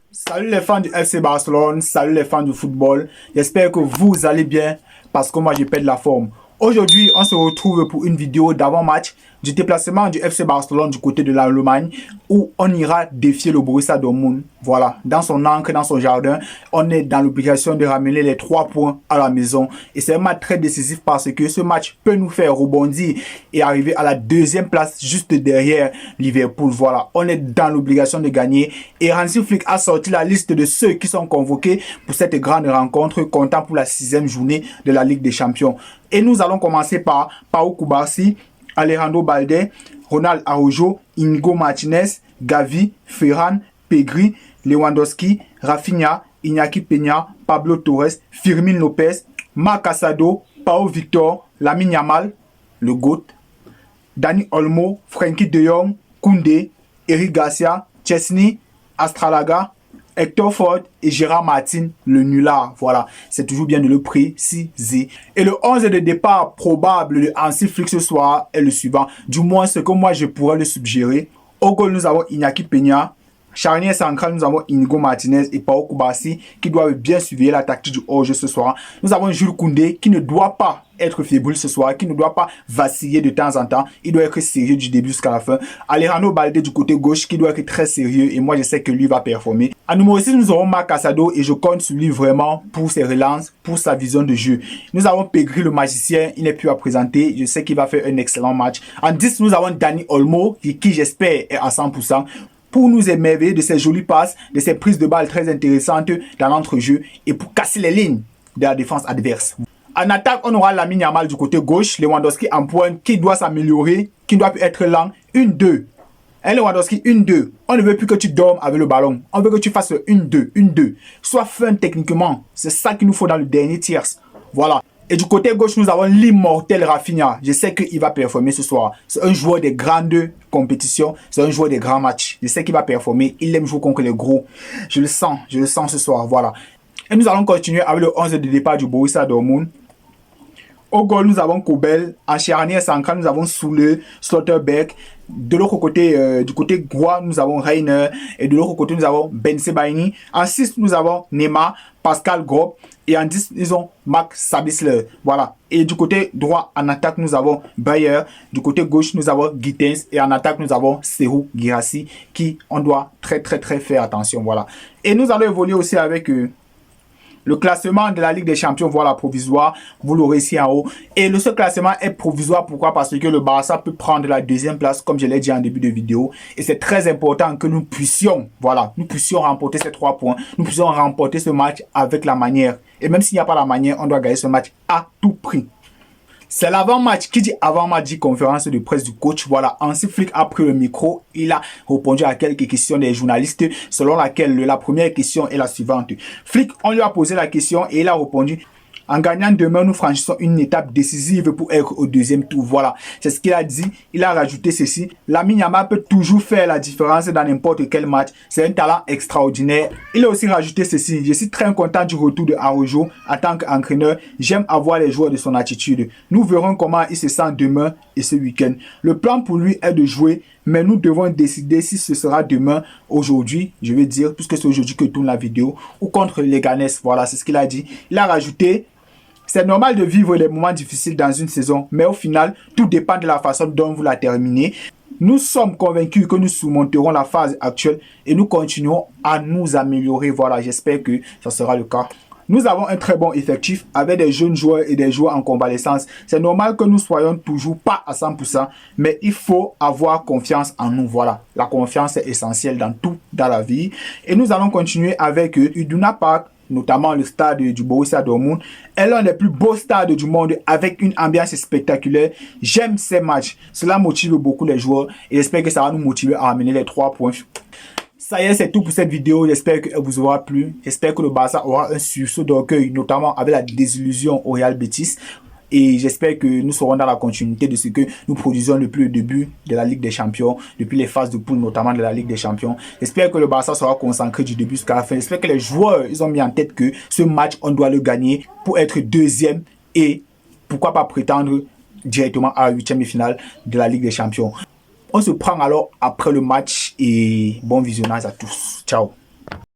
Salut les fans du FC Barcelone, salut les fans du football. J'espère que vous allez bien parce que moi je pète la forme. Aujourd'hui, on se retrouve pour une vidéo d'avant-match du déplacement du FC Barcelone du côté de l'Allemagne où on ira défier le Borussia Dortmund. Voilà, dans son ancre, dans son jardin, on est dans l'obligation de ramener les 3 points à la maison. Et c'est un match très décisif parce que ce match peut nous faire rebondir et arriver à la deuxième place juste derrière Liverpool. Voilà, on est dans l'obligation de gagner. Et Hansi Flick a sorti la liste de ceux qui sont convoqués pour cette grande rencontre, comptant pour la 6e journée de la Ligue des Champions. Et nous allons commencer par Pau Cubarsí, Alejandro Balde, Ronald Araujo, Inigo Martinez, Gavi, Ferran, Pedri, Lewandowski, Rafinha, Iñaki Peña, Pablo Torres, Firmin Lopez, Marc Casado, Pau Victor, Lamine Yamal, le GOAT, Dani Olmo, Frenkie de Jong, Koundé, Eric Garcia, Chesney, Astralaga, Hector Ford et Gérard Martin, le nulard. Voilà, c'est toujours bien de le préciser. Et le 11 de départ probable de Hansi Flick ce soir est le suivant. Du moins, ce que moi je pourrais le suggérer. Au goal, nous avons Iñaki Peña. Charnière centrale, nous avons Inigo Martinez et Pau Cubarsí qui doivent bien surveiller la tactique du hors-jeu ce soir. Nous avons Jules Koundé qui ne doit pas être fébrile ce soir, qui ne doit pas vaciller de temps en temps. Il doit être sérieux du début jusqu'à la fin. Alejandro Balde du côté gauche qui doit être très sérieux et moi je sais que lui va performer. À numéro 6, nous aurons Marc Casado et je compte sur lui vraiment pour ses relances, pour sa vision de jeu. Nous avons Pedri le magicien, il n'est plus à présenter. Je sais qu'il va faire un excellent match. En 10, nous avons Dani Olmo qui j'espère est à 100%. Pour nous émerveiller de ces jolies passes, de ces prises de balles très intéressantes dans l'entrejeu et pour casser les lignes de la défense adverse. En attaque, on aura Lamine Yamal du côté gauche, Lewandowski en pointe qui doit s'améliorer, qui doit être lent. 1-2. Lewandowski, 1-2. On ne veut plus que tu dormes avec le ballon. On veut que tu fasses 1-2, 1-2. Sois fin techniquement. C'est ça qu'il nous faut dans le dernier tiers. Voilà. Et du côté gauche, nous avons l'immortel Rafinha. Je sais qu'il va performer ce soir. C'est un joueur des grandes compétitions. C'est un joueur des grands matchs. Je sais qu'il va performer. Il aime jouer contre les gros. Je le sens ce soir. Voilà. Et nous allons continuer avec le 11 de départ du Borussia Dortmund. Au goal, nous avons Kobel. En charnière centrale, nous avons Soule, Slotterbeck. De l'autre côté, du côté droit, nous avons Reiner. Et de l'autre côté, nous avons Ben Sebaini. En 6, nous avons Neymar, Pascal Grob. Et en 10, nous avons Max Sabisler. Voilà. Et du côté droit, en attaque, nous avons Bayer. Du côté gauche, nous avons Gittens. Et en attaque, nous avons Serhou Guirassy, qui on doit très faire attention. Voilà. Et nous allons évoluer aussi avec le classement de la Ligue des Champions, voilà, provisoire. Vous l'aurez ici en haut. Et ce classement est provisoire. Pourquoi? Parce que le Barça peut prendre la 2e place, comme je l'ai dit en début de vidéo. Et c'est très important que nous puissions, voilà, nous puissions remporter ces 3 points. Nous puissions remporter ce match avec la manière. Et même s'il n'y a pas la manière, on doit gagner ce match à tout prix. C'est l'avant-match. Qui dit avant-match dit conférence de presse du coach. Voilà, Hansi Flick a pris le micro. Il a répondu à quelques questions des journalistes, selon laquelle la première question est la suivante. Flick, on lui a posé la question et il a répondu: en gagnant demain, nous franchissons une étape décisive pour être au 2e tour. Voilà, c'est ce qu'il a dit. Il a rajouté ceci: Lamine Yamal peut toujours faire la différence dans n'importe quel match. C'est un talent extraordinaire. Il a aussi rajouté ceci: je suis très content du retour de Araujo en tant qu'entraîneur. J'aime avoir les joueurs de son attitude. Nous verrons comment il se sent demain et ce week-end. Le plan pour lui est de jouer, mais nous devons décider si ce sera demain, aujourd'hui, je vais dire, puisque c'est aujourd'hui que tourne la vidéo, ou contre les Leganés. Voilà, c'est ce qu'il a dit. Il a rajouté: c'est normal de vivre des moments difficiles dans une saison, mais au final, tout dépend de la façon dont vous la terminez. Nous sommes convaincus que nous surmonterons la phase actuelle et nous continuons à nous améliorer. Voilà, j'espère que ça sera le cas. Nous avons un très bon effectif avec des jeunes joueurs et des joueurs en convalescence. C'est normal que nous soyons toujours pas à 100%, mais il faut avoir confiance en nous. Voilà, la confiance est essentielle dans tout dans la vie. Et nous allons continuer avec Iduna Park, notamment le stade du Borussia Dortmund, est l'un des plus beaux stades du monde avec une ambiance spectaculaire. J'aime ces matchs. Cela motive beaucoup les joueurs et j'espère que ça va nous motiver à amener les 3 points. Ça y est, c'est tout pour cette vidéo. J'espère qu'elle vous aura plu. J'espère que le Barça aura un sursaut d'orgueil, notamment avec la désillusion au Real Betis. Et j'espère que nous serons dans la continuité de ce que nous produisons depuis le début de la Ligue des Champions, depuis les phases de poule notamment de la Ligue des Champions. J'espère que le Barça sera concentré du début jusqu'à la fin. J'espère que les joueurs, ils ont mis en tête que ce match, on doit le gagner pour être 2e et pourquoi pas prétendre directement à la 8e finale de la Ligue des Champions. On se prend alors après le match et bon visionnage à tous. Ciao.